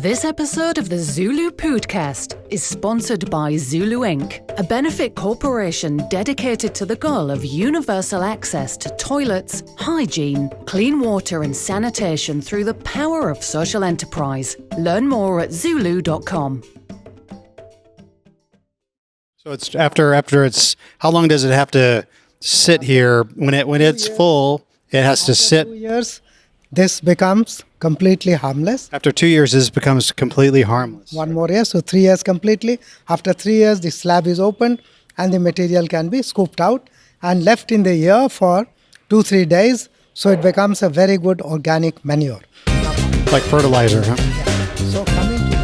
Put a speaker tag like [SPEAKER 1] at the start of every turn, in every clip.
[SPEAKER 1] This episode of the ZuLoo Pōōdcast is sponsored by ZuLoo Inc., a benefit corporation dedicated to the goal of universal access to toilets, hygiene, clean water and sanitation through the power of social enterprise. Learn more at ZuLoo.com.
[SPEAKER 2] So it's after it's how long does it have to sit here when it's full? It has to sit.
[SPEAKER 3] 2 years, this becomes completely harmless.
[SPEAKER 2] After 2 years, this becomes completely harmless.
[SPEAKER 3] 1 more year, so 3 years completely. After 3 years, the slab is opened and the material can be scooped out and left in the air for 2-3 days. So it becomes a very good organic manure.
[SPEAKER 2] Like fertilizer, huh?
[SPEAKER 3] So coming to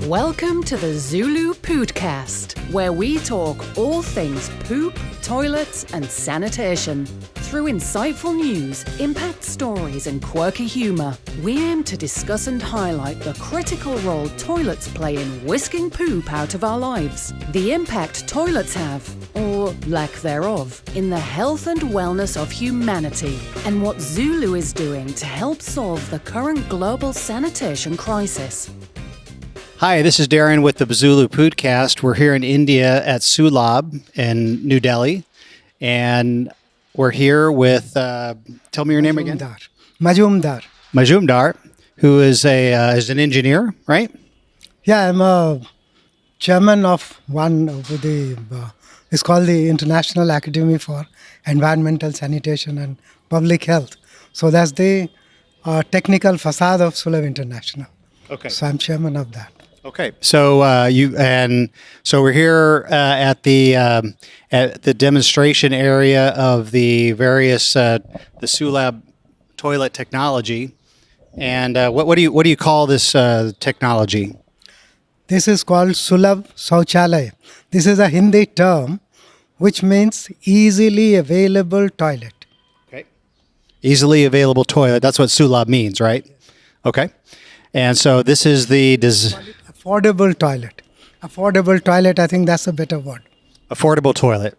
[SPEAKER 1] Welcome to the ZuLoo Pōōdcast, where we talk all things poop, toilets and sanitation. Through insightful news, impact stories and quirky humour, we aim to discuss and highlight the critical role toilets play in whisking poop out of our lives, the impact toilets have, or lack thereof, in the health and wellness of humanity, and what ZuLoo is doing to help solve the current global sanitation crisis.
[SPEAKER 2] Hi, this is Darren with the ZuLoo Pōōdcast. We're here in India at Sulabh in New Delhi, and we're here with, tell me your name again. Mazumdar, who is an engineer, right?
[SPEAKER 3] Yeah, I'm a chairman of one of the, it's called the International Academy for Environmental Sanitation and Public Health. So that's the technical facade of Sulabh International.
[SPEAKER 2] Okay.
[SPEAKER 3] So I'm chairman of that.
[SPEAKER 2] Okay, so we're here at the demonstration area of the various the Sulabh toilet technology, and what do you call this technology?
[SPEAKER 3] This is called Sulabh Shauchalaya. This is a Hindi term, which means easily available toilet.
[SPEAKER 2] Okay, easily available toilet. That's what Sulabh means, right? Yes. Okay, and so this is the
[SPEAKER 3] affordable toilet. Affordable toilet, I think that's a better word.
[SPEAKER 2] Affordable toilet.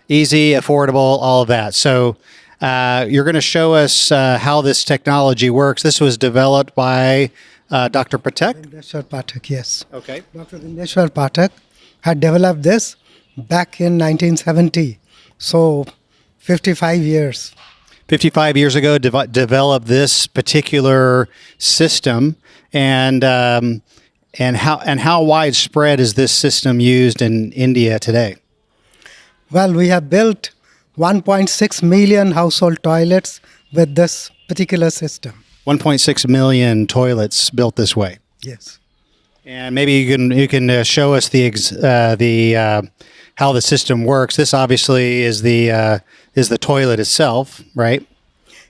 [SPEAKER 2] Easy, affordable, all of that. So you're going to show us how this technology works. This was developed by Dr. Pathak?
[SPEAKER 3] Vindeshwar Pathak, yes.
[SPEAKER 2] Okay.
[SPEAKER 3] Dr. Vindeshwar Pathak had developed this back in 1970. So 55 years.
[SPEAKER 2] 55 years ago, developed this particular system, and how widespread is this system used in India today?
[SPEAKER 3] Well, we have built 1.6 million household toilets with this particular system.
[SPEAKER 2] 1.6 million toilets built this way.
[SPEAKER 3] Yes.
[SPEAKER 2] And maybe you can show us how the system works. This obviously is the toilet itself, right?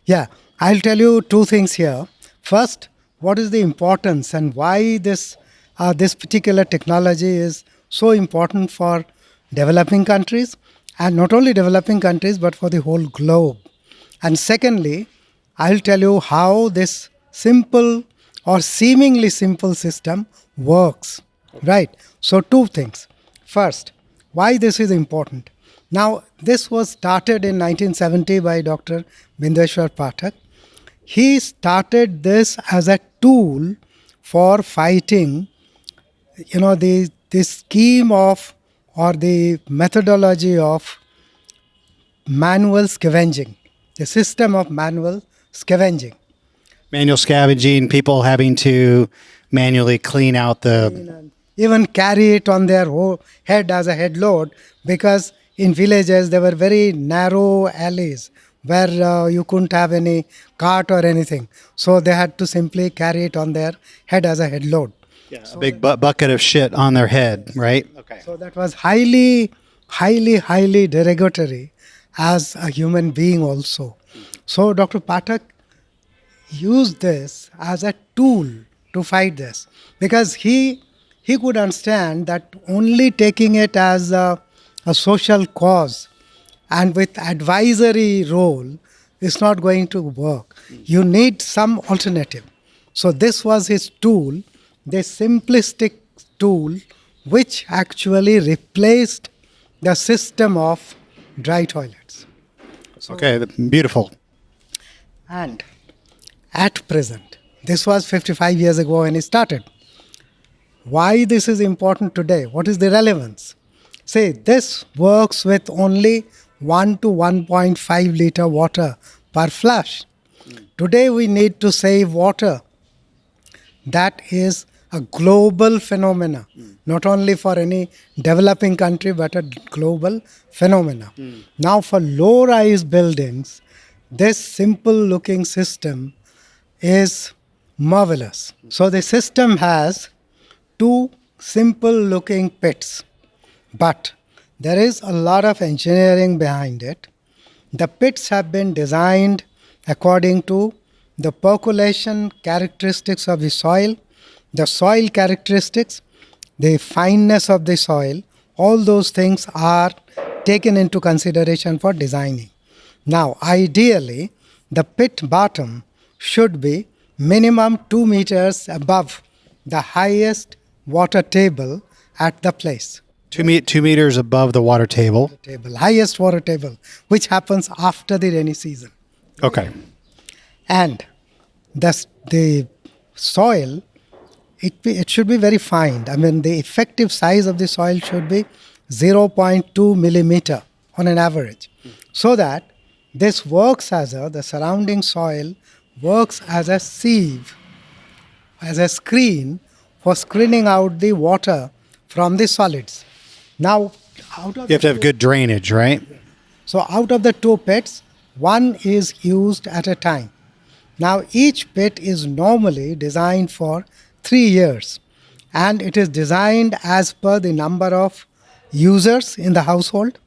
[SPEAKER 3] Yeah, I'll tell you two things here. First, what is the importance and why this particular technology is so important for developing countries, and not only developing countries but for the whole globe. And secondly, I'll tell you how this simple or seemingly simple system works. Right? So two things. First, why this is important. Now, this was started in 1970 by Dr. Vindeshwar Pathak. He started this as a tool for fighting, the scheme of or the methodology of manual scavenging, the system of manual scavenging.
[SPEAKER 2] Manual scavenging, people having to manually clean out
[SPEAKER 3] even carry it on their head as a head load, because in villages there were very narrow alleys where you couldn't have any cart or anything. So they had to simply carry it on their head as a head load.
[SPEAKER 2] Yeah, so a big bucket of shit on their head, right? Okay.
[SPEAKER 3] So that was highly derogatory as a human being also. So Dr. Pathak used this as a tool to fight this, because he could understand that only taking it as a social cause and with advisory role is not going to work. You need some alternative. So this was his tool, the simplistic tool, which actually replaced the system of dry toilets.
[SPEAKER 2] So, okay, beautiful.
[SPEAKER 3] And at present, This was 55 years ago when it started. Why this is important today? What is the relevance? Say, this works with only 1 to 1.5 liter water per flush. Today we need to save water. That is a global phenomena, not only for any developing country, but a global phenomena. Now for low-rise buildings, this simple-looking system is marvelous. So the system has 2 simple-looking pits, but there is a lot of engineering behind it. The pits have been designed according to the percolation characteristics of the soil characteristics, the fineness of the soil, all those things are taken into consideration for designing. Now, ideally, the pit bottom should be minimum 2 meters above the highest water table at the place.
[SPEAKER 2] 2 meters above the water table.
[SPEAKER 3] Highest water table, which happens after the rainy season.
[SPEAKER 2] Okay.
[SPEAKER 3] And the soil, it should be very fine. I mean, the effective size of the soil should be 0.2 millimeter on an average. So that this works the surrounding soil works as a sieve, as a screen for screening out the water from the solids. Now, you
[SPEAKER 2] have to have good drainage, right?
[SPEAKER 3] So out of the 2 pits, 1 is used at a time. Now each pit is normally designed for 3 years, and it is designed as per the number of users in the household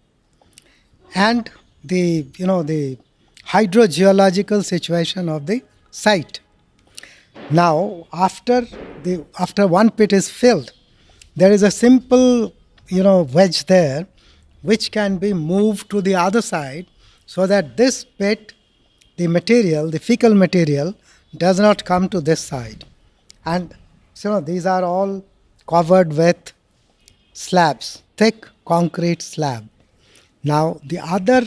[SPEAKER 3] and the hydrogeological situation of the site. Now after 1 pit is filled, there is a simple wedge there which can be moved to the other side, so that this pit, the fecal material, does not come to this side. And so these are all covered with slabs, thick concrete slab. Now the other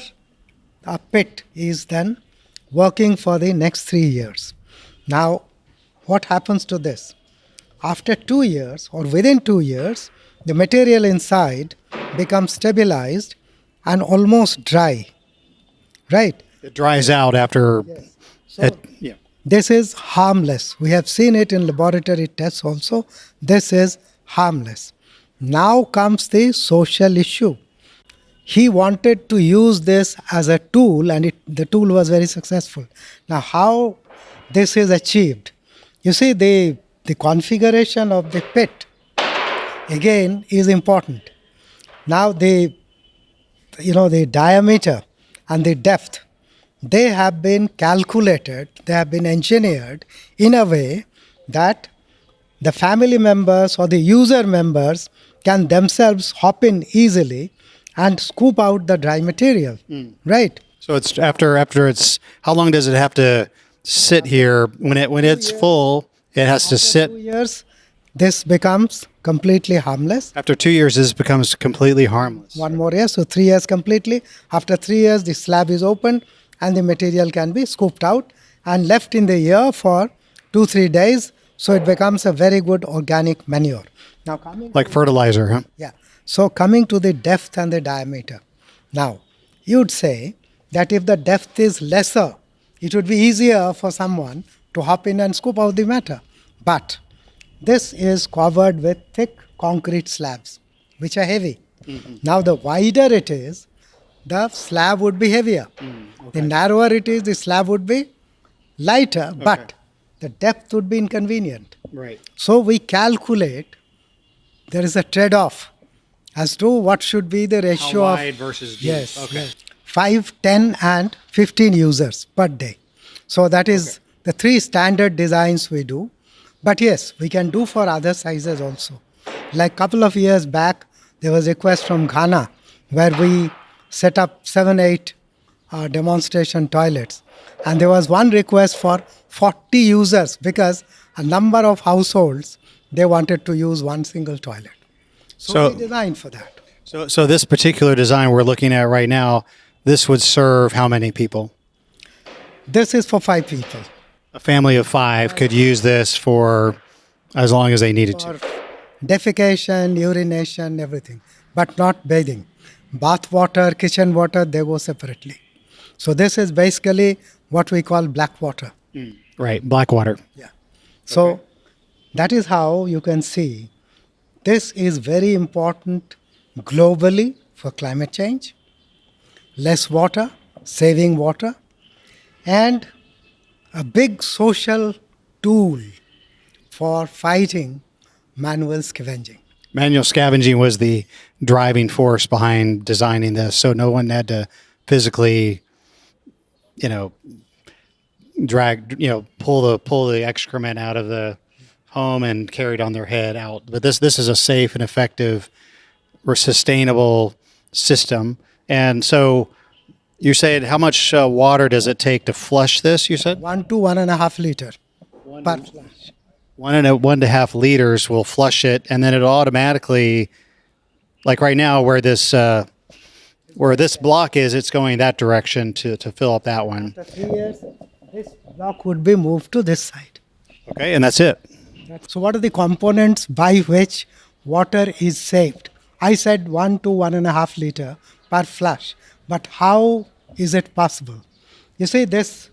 [SPEAKER 3] pit is then working for the next 3 years. Now what happens to this? After 2 years or within 2 years, the material inside becomes stabilized and almost dry. Right?
[SPEAKER 2] It dries out after.
[SPEAKER 3] Yes. So this is harmless. We have seen it in laboratory tests also. This is harmless. Now comes the social issue. He wanted to use this as a tool, and the tool was very successful. Now how this is achieved? You see, the configuration of the pit again is important. Now the diameter and the depth, they have been calculated, they have been engineered in a way that the family members or the user members can themselves hop in easily and scoop out the dry material, right?
[SPEAKER 2] So it's after it's, how long does it have to sit here? When it's full, it has to sit.
[SPEAKER 3] 2 years, this becomes completely harmless.
[SPEAKER 2] After 2 years, this becomes completely harmless.
[SPEAKER 3] 1 more year, so 3 years completely. After 3 years, the slab is opened and the material can be scooped out and left in the air for 2-3 days. So it becomes a very good organic manure. Now coming
[SPEAKER 2] like fertilizer, huh?
[SPEAKER 3] Yeah. So coming to the depth and the diameter. Now, you'd say that if the depth is lesser, it would be easier for someone to hop in and scoop out the matter. But this is covered with thick concrete slabs, which are heavy. Now, the wider it is, the slab would be heavier. The narrower it is, the slab would be lighter, but the depth would be inconvenient.
[SPEAKER 2] Right.
[SPEAKER 3] So we calculate, there is a trade-off as to what should be the ratio
[SPEAKER 2] How wide
[SPEAKER 3] of
[SPEAKER 2] versus deep.
[SPEAKER 3] yes, 5, 10 and 15 users per day. So that is the 3 standard designs we do. But yes, we can do for other sizes also. Like a couple of years back, there was a request from Ghana where we set up 7-8 demonstration toilets. And there was one request for 40 users because a number of households, they wanted to use one single toilet. So we designed for that.
[SPEAKER 2] So this particular design we're looking at right now, this would serve how many people?
[SPEAKER 3] This is for 5 people.
[SPEAKER 2] A family of 5 could use this for as long as they needed to.
[SPEAKER 3] For defecation, urination, everything, but not bathing. Bath water, kitchen water, they go separately. So this is basically what we call black water.
[SPEAKER 2] Right, black water.
[SPEAKER 3] Yeah. So that is how you can see this is very important globally for climate change, less water, saving water, and a big social tool for fighting manual scavenging.
[SPEAKER 2] Manual scavenging was the driving force behind designing this, so no one had to physically, pull the excrement out of the home and carry it on their head out. But this is a safe and effective or sustainable system. And so you said, how much water does it take to flush this? You said
[SPEAKER 3] 1 to 1.5 liter per flush.
[SPEAKER 2] 1.5 liters will flush it, and then it'll automatically, like right now, where this block is, it's going that direction to fill up that one.
[SPEAKER 3] After 3 years, this block would be moved to this side.
[SPEAKER 2] Okay, and that's it.
[SPEAKER 3] So what are the components by which water is saved? I said 1 to 1.5 liter per flush, but how is it possible? You see, this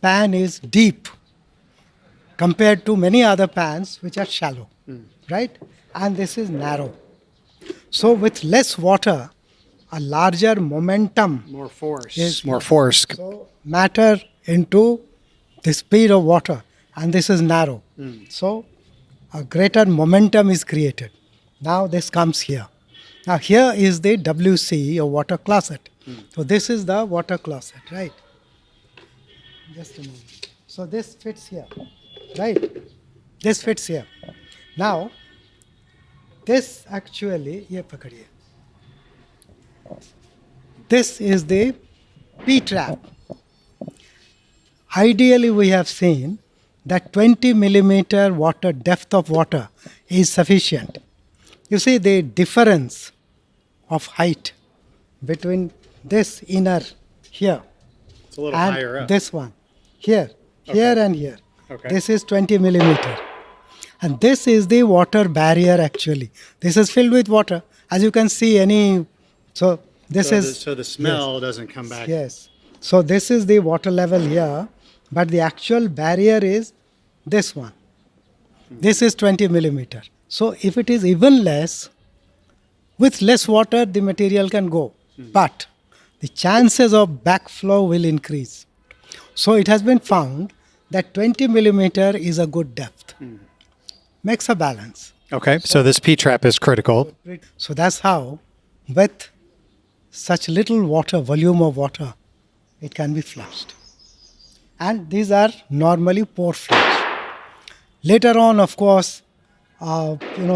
[SPEAKER 3] pan is deep compared to many other pans which are shallow, right? And this is narrow. So with less water, a larger momentum
[SPEAKER 2] More force.
[SPEAKER 3] Yes.
[SPEAKER 2] More force.
[SPEAKER 3] so matter into the speed of water, and this is narrow. So a greater momentum is created. Now this comes here. Now here is the WC or water closet. So this is the water closet, right? Just a moment. So this fits here, right? This fits here. Now this actually, ye pakadiye. This is the P-trap. Ideally, we have seen that 20 millimeter water depth of water is sufficient. You see the difference of height between this inner here
[SPEAKER 2] It's a little
[SPEAKER 3] and
[SPEAKER 2] higher up.
[SPEAKER 3] this one here, here and here.
[SPEAKER 2] Okay.
[SPEAKER 3] This is 20 millimeter. And this is the water barrier actually. This is filled with water. As you can see, so
[SPEAKER 2] the smell doesn't come back.
[SPEAKER 3] Yes. So this is the water level here, but the actual barrier is this one. This is 20 millimeter. So if it is even less, with less water, the material can go. But the chances of backflow will increase. So it has been found that 20 millimeter is a good depth. Makes a balance.
[SPEAKER 2] Okay, so this P-trap is critical.
[SPEAKER 3] So that's how, with such little water, volume of water, it can be flushed. And these are normally pour flush. Later on, of course,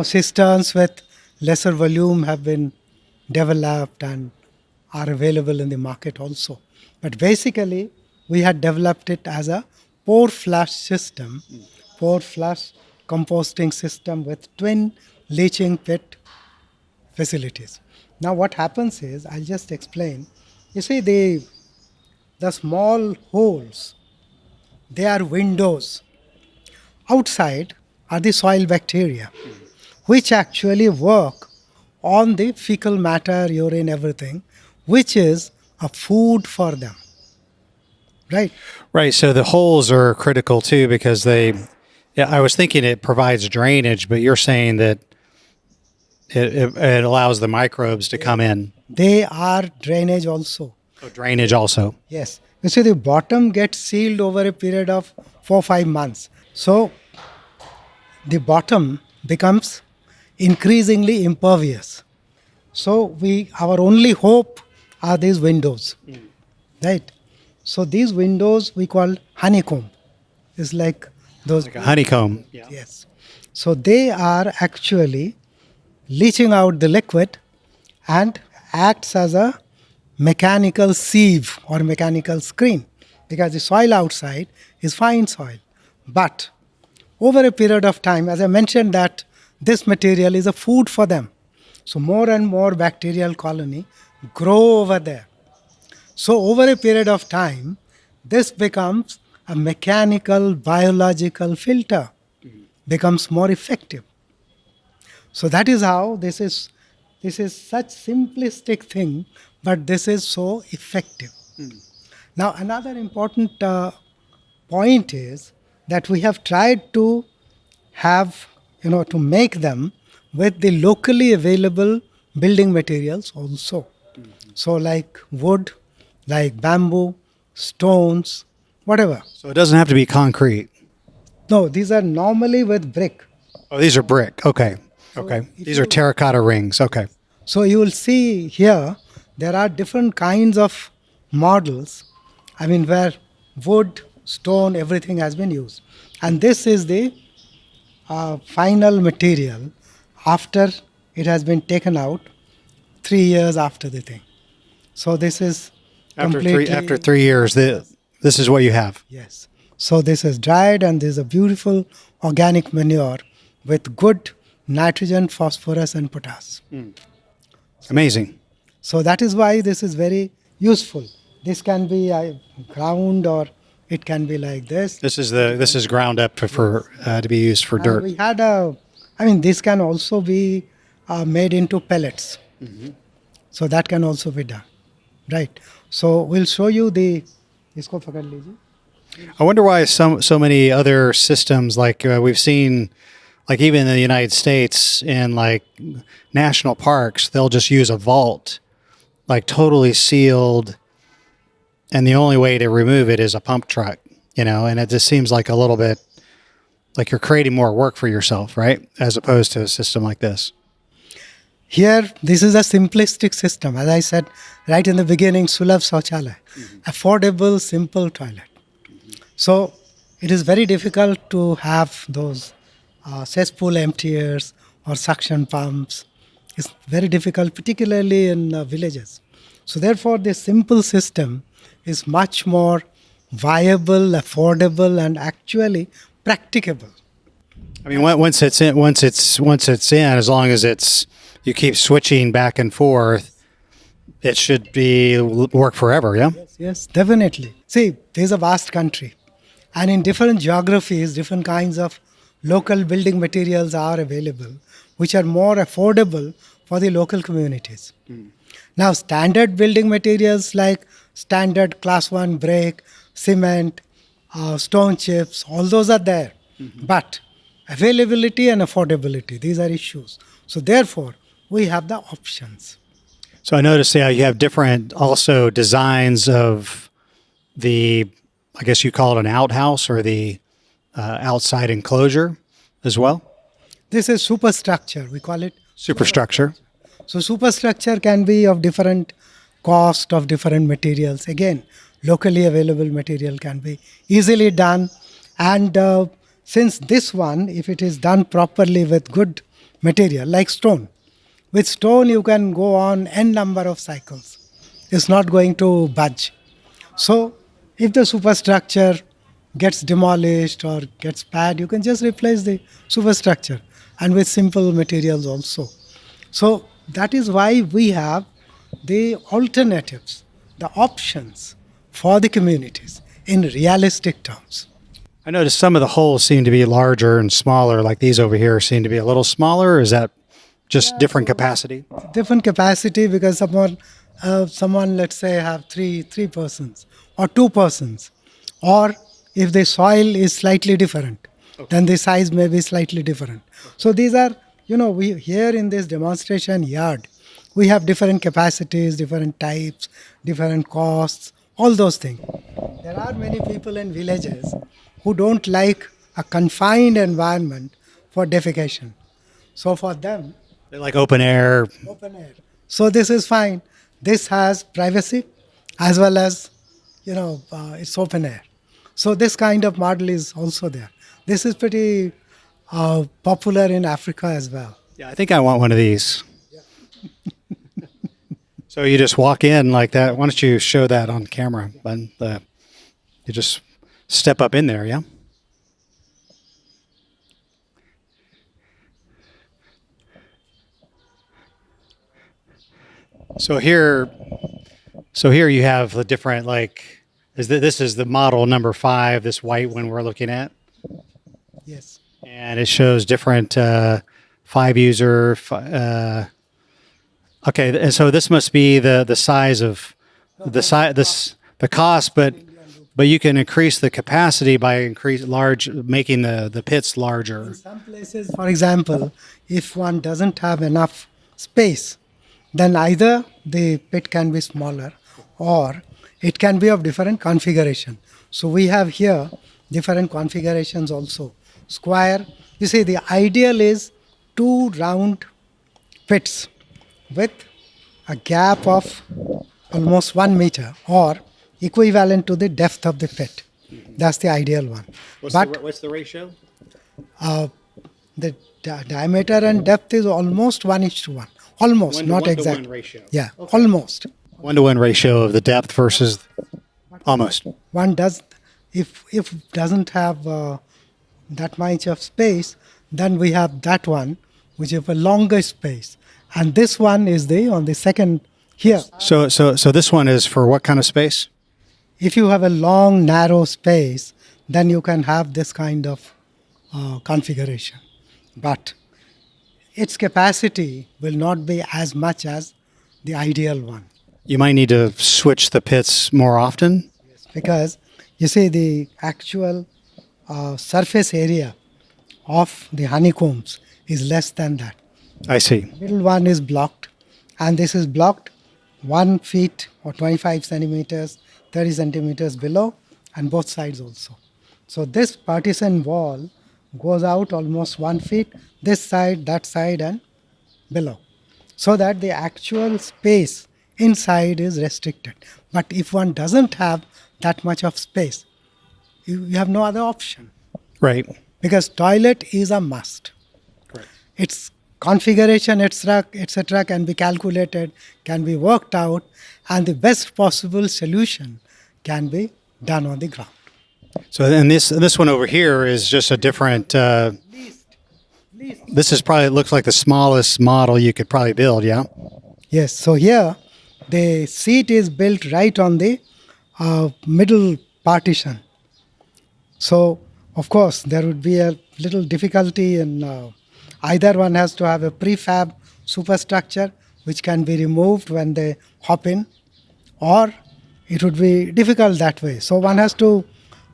[SPEAKER 3] cisterns with lesser volume have been developed and are available in the market also. But basically, we had developed it as a pour flush system, pour flush composting system with twin leaching pit facilities. Now what happens is, I'll just explain. You see the small holes, they are windows. Outside are the soil bacteria, which actually work on the fecal matter, urine, everything, which is a food for them. Right?
[SPEAKER 2] Right, so the holes are critical too because I was thinking it provides drainage, but you're saying that it allows the microbes to come in.
[SPEAKER 3] They are drainage also.
[SPEAKER 2] So drainage also.
[SPEAKER 3] Yes. You see, the bottom gets sealed over a period of 4-5 months. So the bottom becomes increasingly impervious. So our only hope are these windows. Right? So these windows we call honeycomb. It's like those.
[SPEAKER 2] Like a honeycomb.
[SPEAKER 3] Yes. So they are actually leaching out the liquid and acts as a mechanical sieve or mechanical screen, because the soil outside is fine soil. But over a period of time, as I mentioned, that this material is a food for them. So more and more bacterial colony grow over there. So over a period of time, this becomes a mechanical, biological filter becomes more effective. So that is how this is such simplistic thing, but this is so effective. Now another important point is that we have tried to have, to make them with the locally available building materials also. So like wood, like bamboo, stones, whatever.
[SPEAKER 2] So it doesn't have to be concrete.
[SPEAKER 3] No, these are normally with brick.
[SPEAKER 2] Oh, these are brick. Okay. Okay. These are terracotta rings. Okay.
[SPEAKER 3] So you will see here there are different kinds of models. I mean, where wood, stone, everything has been used. And this is the final material after it has been taken out 3 years after the thing. So this is completely...
[SPEAKER 2] After 3 years, this is what you have.
[SPEAKER 3] Yes. So this is dried and there's a beautiful organic manure with good nitrogen, phosphorus and potassium.
[SPEAKER 2] Amazing.
[SPEAKER 3] So that is why this is very useful. This can be ground or it can be like this.
[SPEAKER 2] This is ground up to be used for dirt.
[SPEAKER 3] We had this can also be made into pellets. So that can also be done. Right. So we'll show you the... इसको पकड़ लीजिए.
[SPEAKER 2] I wonder why so many other systems, like we've seen, like even in the United States, in like national parks, they'll just use a vault, like totally sealed, and the only way to remove it is a pump truck, and it just seems like a little bit like you're creating more work for yourself, right? As opposed to a system like this.
[SPEAKER 3] Here, this is a simplistic system. As I said right in the beginning, Sulabh Sauchalaya, affordable, simple toilet. So it is very difficult to have those cesspool emptiers or suction pumps. It's very difficult, particularly in villages. So therefore, this simple system is much more viable, affordable, and actually practicable.
[SPEAKER 2] I mean, once it's in, as long as you keep switching back and forth, it should work forever. Yeah.
[SPEAKER 3] Yes, definitely. See, this is a vast country. And in different geographies, different kinds of local building materials are available, which are more affordable for the local communities. Now, standard building materials like standard class 1 brick, cement, stone chips, all those are there. But availability and affordability, these are issues. So therefore, we have the options.
[SPEAKER 2] So I noticed you have different also designs of I guess you call it an outhouse or the outside enclosure as well?
[SPEAKER 3] This is superstructure. We call it
[SPEAKER 2] superstructure.
[SPEAKER 3] So superstructure can be of different cost, of different materials. Again, locally available material can be easily done. And since this one, if it is done properly with good material, like stone, with stone you can go on n number of cycles. It's not going to budge. So if the superstructure gets demolished or gets bad, you can just replace the superstructure, and with simple materials also. So that is why we have the alternatives, the options for the communities in realistic terms.
[SPEAKER 2] I noticed some of the holes seem to be larger and smaller, like these over here seem to be a little smaller. Or is that just different capacity?
[SPEAKER 3] Different capacity, because someone let's say have three persons or 2 persons, or if the soil is slightly different, then the size may be slightly different. So these are, we here in this demonstration yard, we have different capacities, different types, different costs, all those things. There are many people in villages who don't like a confined environment for defecation. So for them,
[SPEAKER 2] they like open air.
[SPEAKER 3] Open air. So this is fine. This has privacy as well as, it's open air. So this kind of model is also there. This is pretty popular in Africa as well.
[SPEAKER 2] Yeah, I think I want one of these. Yeah. So you just walk in like that. Why don't you show that on camera? And you just step up in there, yeah? So here you have the different, like, This is the model number 5, this white one we're looking at.
[SPEAKER 3] Yes.
[SPEAKER 2] And it shows different 5-user. Okay, and so this must be the size of the cost, but you can increase the capacity by making the pits larger.
[SPEAKER 3] In some places, for example, if one doesn't have enough space, then either the pit can be smaller or it can be of different configuration. So we have here different configurations also. Square, you see the ideal is 2 round pits with a gap of almost 1 meter or equivalent to the depth of the pit. That's the ideal one.
[SPEAKER 2] What's the ratio?
[SPEAKER 3] The diameter and depth is almost 1:1. Almost, not exact.
[SPEAKER 2] 1-to-1 ratio.
[SPEAKER 3] Yeah, okay. Almost.
[SPEAKER 2] 1-to-1 ratio of the depth versus almost.
[SPEAKER 3] One does, if doesn't have that much of space, then we have that one, which is a longer space, and this one is on the second here.
[SPEAKER 2] So this one is for what kind of space?
[SPEAKER 3] If you have a long, narrow space, then you can have this kind of configuration, but its capacity will not be as much as the ideal one.
[SPEAKER 2] You might need to switch the pits more often?
[SPEAKER 3] Because you see the actual surface area of the honeycombs is less than that.
[SPEAKER 2] I see.
[SPEAKER 3] Middle one is blocked, and this is blocked 1 feet or 25 centimeters, 30 centimeters below, and both sides also. So this partition wall goes out almost 1 feet, this side, that side, and below, so that the actual space inside is restricted. But if one doesn't have that much of space, you have no other option.
[SPEAKER 2] Right.
[SPEAKER 3] Because toilet is a must.
[SPEAKER 2] Correct.
[SPEAKER 3] Its configuration, etc., can be calculated, can be worked out, and the best possible solution can be done on the ground.
[SPEAKER 2] So then this one over here is just a different. This is probably looks like the smallest model you could probably build. Yeah.
[SPEAKER 3] Yes. So here, the seat is built right on the middle partition. So of course there would be a little difficulty in either one has to have a prefab superstructure which can be removed when they hop in, or it would be difficult that way. So one has to.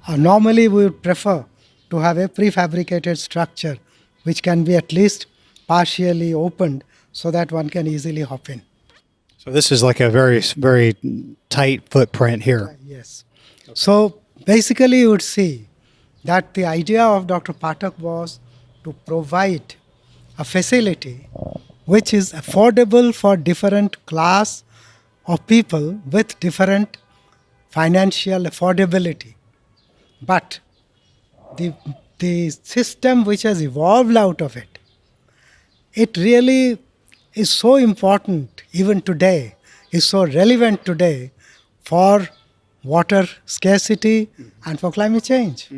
[SPEAKER 3] Normally, we would prefer to have a prefabricated structure which can be at least partially opened so that one can easily hop in.
[SPEAKER 2] So this is like a very, very tight footprint here.
[SPEAKER 3] Yes. Okay. So basically, you would see that the idea of Dr. Pathak was to provide a facility which is affordable for different class of people with different financial affordability. But the system which has evolved out of it, it really is so important even today, is so relevant today for water scarcity and for climate change.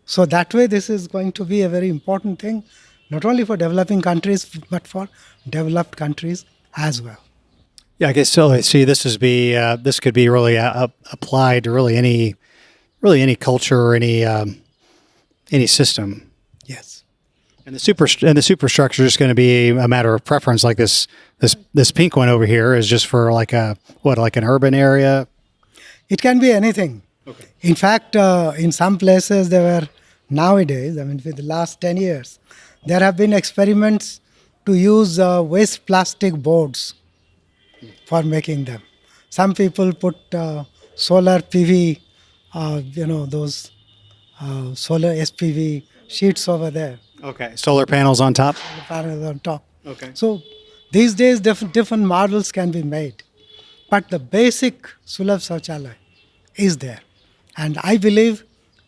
[SPEAKER 3] So that way this is going to be a very important thing, not only for developing countries, but for developed countries as well.
[SPEAKER 2] Yeah, I guess so. I see this could be really applied to really any culture or any system.
[SPEAKER 3] Yes.
[SPEAKER 2] And the superstructure is just going to be a matter of preference. Like this pink one over here is just for like an urban area.
[SPEAKER 3] It can be anything.
[SPEAKER 2] Okay.
[SPEAKER 3] In fact, in some places nowadays, for the last 10 years, there have been experiments to use waste plastic boards for making them. Some people put solar PV, those solar SPV sheets over there.
[SPEAKER 2] Okay, solar panels on top?
[SPEAKER 3] Panels on top.
[SPEAKER 2] Okay.
[SPEAKER 3] So these days different models can be made. But the basic Sulabh Sauchalaya is there. And I believe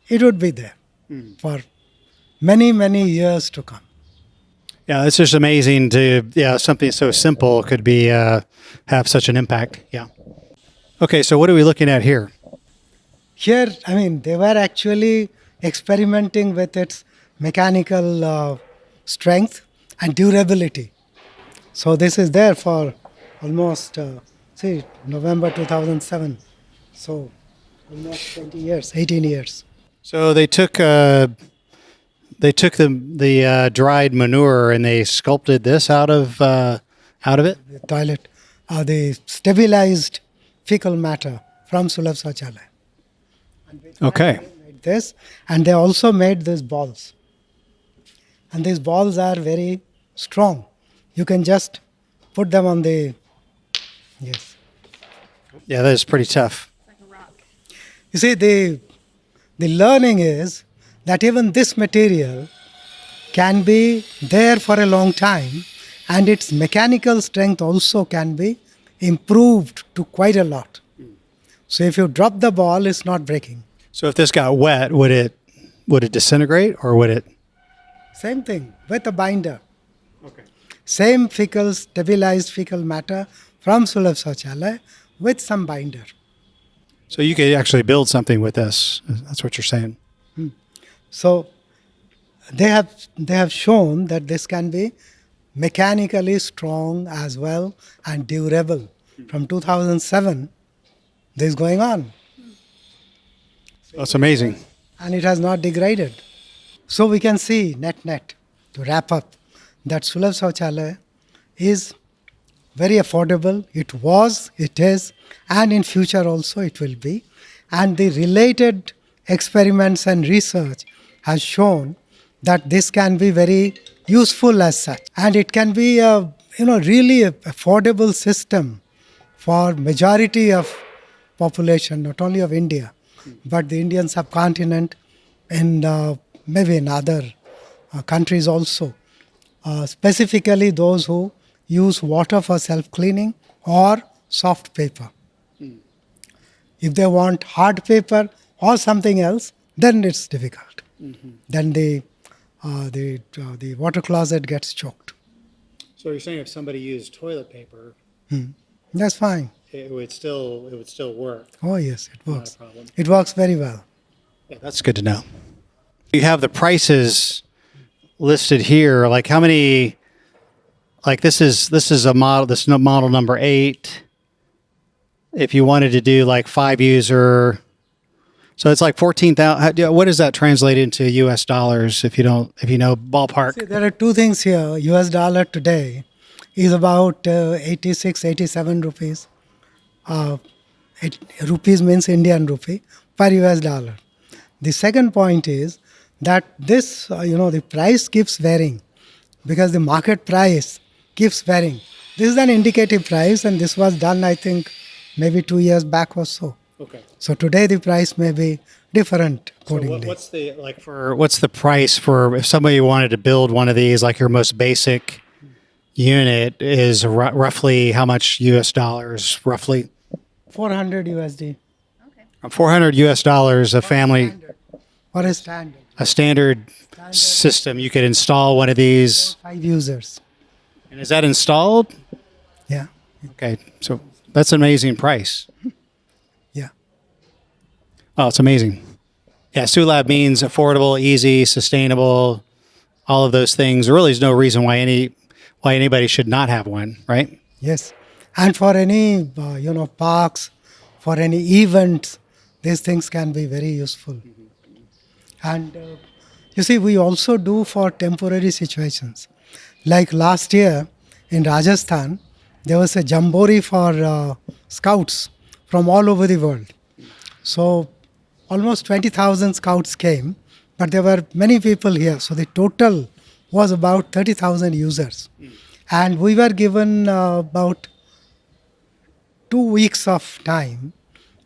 [SPEAKER 3] it would be there for many, many years to come.
[SPEAKER 2] Yeah, it's just amazing something so simple could be have such an impact. Yeah. Okay, so what are we looking at here?
[SPEAKER 3] Here, they were actually experimenting with its mechanical strength and durability. So this is there for almost, November 2007. So Almost 20 years, 18 years.
[SPEAKER 2] So they took the dried manure and they sculpted this out of it.
[SPEAKER 3] The toilet, the stabilized fecal matter from Sulabh Shauchalaya.
[SPEAKER 2] Okay.
[SPEAKER 3] They made this, and they also made these balls. And these balls are very strong. You can just put them on the, yes.
[SPEAKER 2] Yeah, that is pretty tough.
[SPEAKER 3] You see, the learning is that even this material can be there for a long time, and its mechanical strength also can be improved to quite a lot. So if you drop the ball, it's not breaking.
[SPEAKER 2] So if this got wet, would it disintegrate or would it?
[SPEAKER 3] Same thing with a binder.
[SPEAKER 2] Okay.
[SPEAKER 3] Same fecal, stabilized fecal matter from Sulabh Shauchalaya with some binder.
[SPEAKER 2] So you could actually build something with this. That's what you're saying.
[SPEAKER 3] So they have shown that this can be mechanically strong as well and durable. From 2007, this is going on.
[SPEAKER 2] That's amazing.
[SPEAKER 3] And it has not degraded. So we can see net to wrap up that Sulabh Shauchalaya is very affordable. It was, it is, and in future also it will be. And the related experiments and research has shown that this can be very useful as such. And it can be a really a affordable system for majority of population, not only of India, but the Indian subcontinent and maybe in other countries also. Specifically those who use water for self-cleaning or soft paper. If they want hard paper or something else, then it's difficult. Then the water closet gets choked.
[SPEAKER 2] So you're saying if somebody used toilet paper,
[SPEAKER 3] That's fine.
[SPEAKER 2] it would still work.
[SPEAKER 3] Oh yes, it
[SPEAKER 2] Not a
[SPEAKER 3] works.
[SPEAKER 2] problem.
[SPEAKER 3] It works very well.
[SPEAKER 2] Yeah, that's good to know. You have the prices listed here. Like how many? Like this is a model. This is model number 8. If you wanted to do like 5 user, so it's like 14,000. What does that translate into U.S. dollars? If you know ballpark.
[SPEAKER 3] See, there are two things here. US dollar today is about 86, 87 rupees. Rupees means Indian rupee per US dollar. The second point is that this, the price keeps varying because the market price keeps varying. This is an indicative price, and this was done, I think, maybe 2 years back or so.
[SPEAKER 2] Okay.
[SPEAKER 3] So today the price may be different accordingly.
[SPEAKER 2] So what's the price for if somebody wanted to build one of these, like your most basic unit is roughly how much US dollars roughly?
[SPEAKER 3] 400 USD.
[SPEAKER 2] $400 US a family,
[SPEAKER 3] Or a standard.
[SPEAKER 2] a standard system. You could install one of these.
[SPEAKER 3] 5 users.
[SPEAKER 2] And is that installed?
[SPEAKER 3] Yeah.
[SPEAKER 2] Okay. So that's an amazing price.
[SPEAKER 3] Yeah.
[SPEAKER 2] Oh, it's amazing. Yeah. Sulabh means affordable, easy, sustainable, all of those things. There really is no reason why anybody should not have one, right?
[SPEAKER 3] Yes. And for any, parks, for any events, these things can be very useful. And you see, we also do for temporary situations. Like last year in Rajasthan, there was a jamboree for scouts from all over the world. So almost 20,000 scouts came, but there were many people here. So the total was about 30,000 users. And we were given about 2 weeks of time,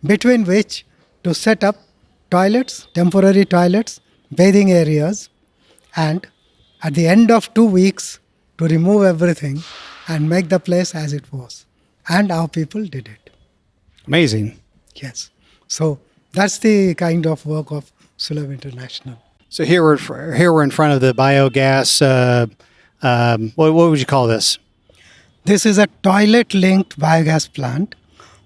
[SPEAKER 3] between which to set up toilets, temporary toilets, bathing areas, and at the end of 2 weeks to remove everything and make the place as it was. And our people did it.
[SPEAKER 2] Amazing.
[SPEAKER 3] Yes. So that's the kind of work of Sulabh International.
[SPEAKER 2] So here we're in front of the biogas. What would you call this?
[SPEAKER 3] This is a toilet-linked biogas plant,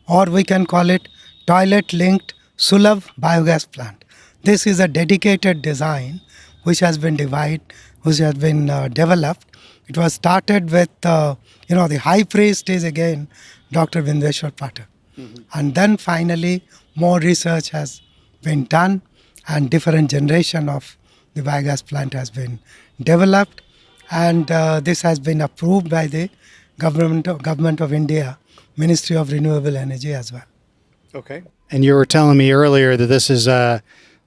[SPEAKER 3] or we can call it toilet-linked Sulabh biogas plant. This is a dedicated design which has been developed. It was started with, the high priest is again Dr. Vindeshwar Pathak. And then finally more research has been done and different generation of the biogas plant has been developed, and this has been approved by the government of India, Ministry of Renewable Energy as well.
[SPEAKER 2] Okay. And you were telling me earlier that this is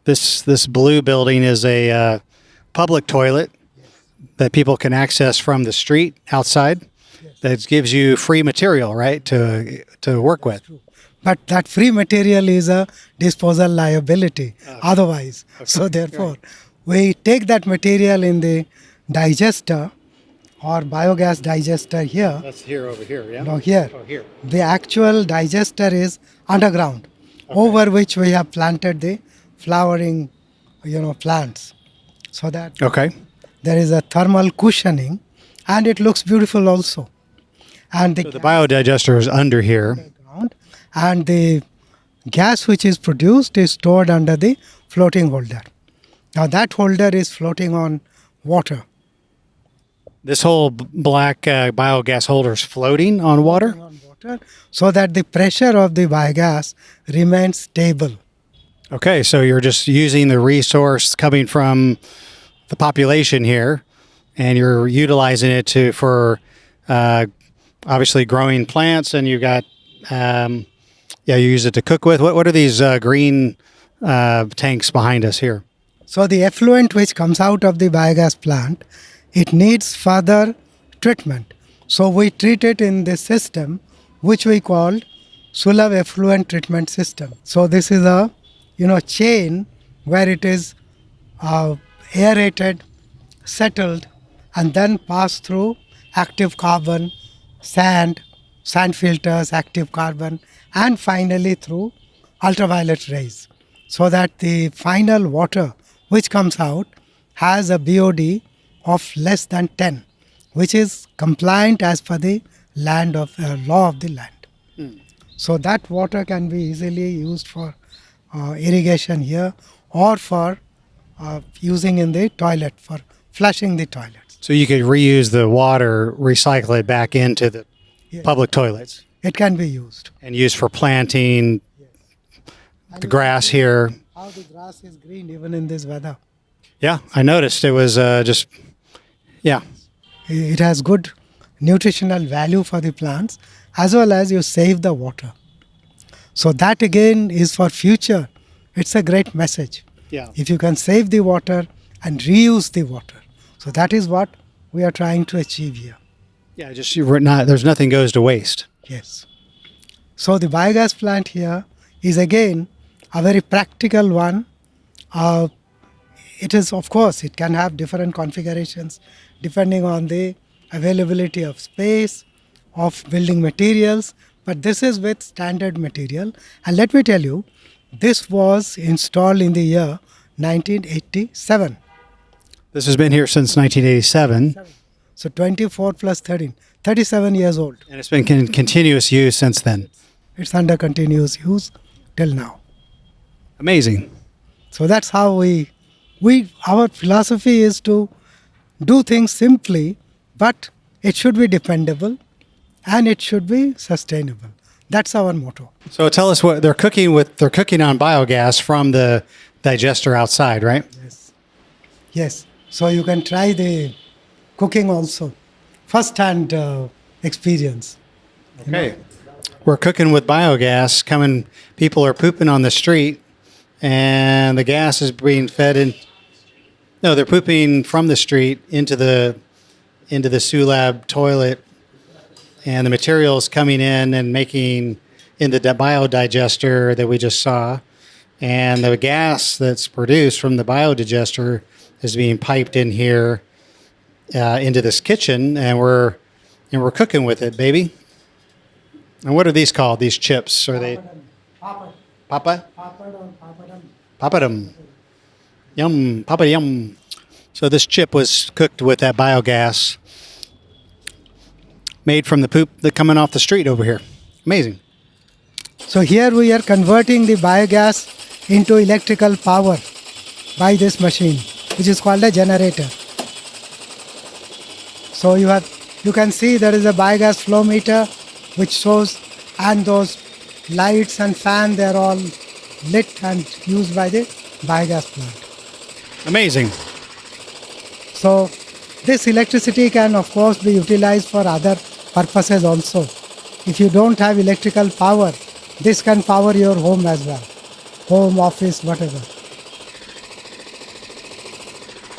[SPEAKER 2] this blue building is a public toilet that people can access from the street outside. That gives you free material, right, to work with.
[SPEAKER 3] But that free material is a disposal liability otherwise.
[SPEAKER 2] Okay.
[SPEAKER 3] So therefore, we take that material in the digester or biogas digester here.
[SPEAKER 2] That's here over here, yeah?
[SPEAKER 3] No, here.
[SPEAKER 2] Oh, here.
[SPEAKER 3] The actual digester is underground, over which we have planted the flowering, plants. So that there is a thermal cushioning, and it looks beautiful also. And
[SPEAKER 2] So the biodigester is under here.
[SPEAKER 3] and the gas which is produced is stored under the floating holder. Now that holder is floating on water.
[SPEAKER 2] This whole black biogas holder is floating on water?
[SPEAKER 3] On water, so that the pressure of the biogas remains stable.
[SPEAKER 2] Okay, so you're just using the resource coming from the population here, and you're utilizing it for obviously growing plants, and you got you use it to cook with. What are these green tanks behind us here?
[SPEAKER 3] So the effluent which comes out of the biogas plant, it needs further treatment. So we treat it in this system which we call Sulabh effluent treatment system. So this is a chain where it is aerated, settled, and then passed through active carbon, sand filters, active carbon, and finally through ultraviolet rays, so that the final water which comes out has a BOD of less than 10, which is compliant as per the law of the land. So that water can be easily used for irrigation here, or for using in the toilet, for flushing the toilets.
[SPEAKER 2] So you could reuse the water, recycle it back into the public toilets.
[SPEAKER 3] It can be used.
[SPEAKER 2] And used for planting the grass here.
[SPEAKER 3] How the grass is green even in this weather.
[SPEAKER 2] Yeah, I noticed it was
[SPEAKER 3] It has good nutritional value for the plants, as well as you save the water. So that again is for future. It's a great message.
[SPEAKER 2] Yeah.
[SPEAKER 3] If you can save the water and reuse the water. So that is what we are trying to achieve here.
[SPEAKER 2] Yeah, there's nothing goes to waste.
[SPEAKER 3] Yes. So the biogas plant here is again a very practical one. It is, of course, it can have different configurations depending on the availability of space, of building materials, but this is with standard material. And let me tell you, this was installed in the year 1987.
[SPEAKER 2] This has been here since 1987.
[SPEAKER 3] So 24 plus 13, 37 years old.
[SPEAKER 2] And it's been in continuous use since then.
[SPEAKER 3] It's under continuous use till now.
[SPEAKER 2] Amazing.
[SPEAKER 3] So that's how our philosophy is to do things simply, but it should be dependable and it should be sustainable. That's our motto.
[SPEAKER 2] So tell us what they're cooking with. They're cooking on biogas from the digester outside, right?
[SPEAKER 3] Yes. So you can try the cooking also. First-hand experience.
[SPEAKER 2] Okay. We're cooking with biogas. People are pooping on the street, and the gas is being fed in. No, they're pooping from the street into the Sulabh toilet, and the materials coming in and making in the biodigester that we just saw, and the gas that's produced from the biodigester is being piped in here into this kitchen, and we're cooking with it, baby. And what are these called? These chips? Are they Papa? Papadum. Yum, Papa yum. So this chip was cooked with that biogas made from the poop that's coming off the street over here. Amazing.
[SPEAKER 3] So here we are converting the biogas into electrical power by this machine, which is called a generator. So you can see there is a biogas flow meter which shows, and those lights and fan, they're all lit and used by the biogas plant.
[SPEAKER 2] Amazing.
[SPEAKER 3] So this electricity can of course be utilized for other purposes also. If you don't have electrical power, this can power your home as well. Home, office, whatever.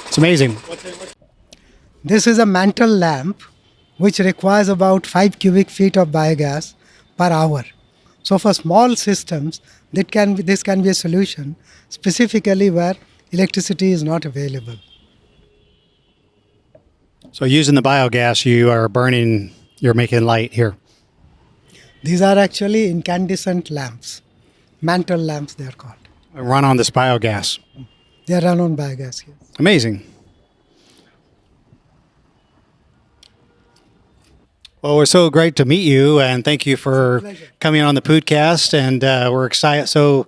[SPEAKER 2] It's amazing.
[SPEAKER 3] This is a mantle lamp which requires about 5 cubic feet of biogas per hour. So for small systems, this can be a solution specifically where electricity is not available.
[SPEAKER 2] So using the biogas, you're making light here.
[SPEAKER 3] These are actually incandescent lamps. Mantle lamps they are called.
[SPEAKER 2] Run on this biogas.
[SPEAKER 3] They are run on biogas here.
[SPEAKER 2] Amazing. Well, we're so great to meet you, and thank you for coming on the Poodcast. And we're excited, so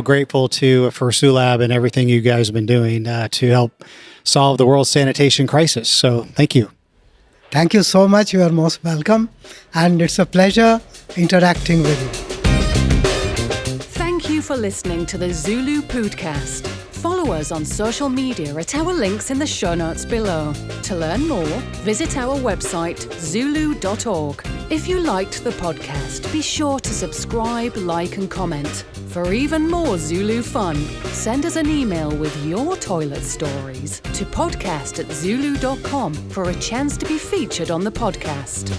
[SPEAKER 2] grateful for Sulabh and everything you guys have been doing to help solve the world's sanitation crisis. So, thank you.
[SPEAKER 3] Thank you so much. You are most welcome, and it's a pleasure interacting with you.
[SPEAKER 1] Thank you for listening to the ZuLoo Pōōdcast. Follow us on social media at our links in the show notes below. To learn more, visit our website, ZuLoo.org. If you liked the podcast, be sure to subscribe, like, and comment. For even more ZuLoo fun, send us an email with your toilet stories to podcast@zuloo.com for a chance to be featured on the podcast.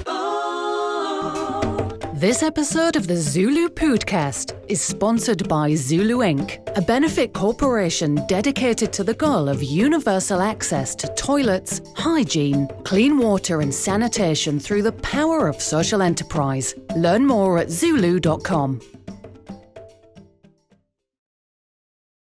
[SPEAKER 1] This episode of the ZuLoo Pōōdcast is sponsored by ZuLoo Inc., a benefit corporation dedicated to the goal of universal access to toilets, hygiene, clean water and sanitation through the power of social enterprise. Learn more at zuloo.com.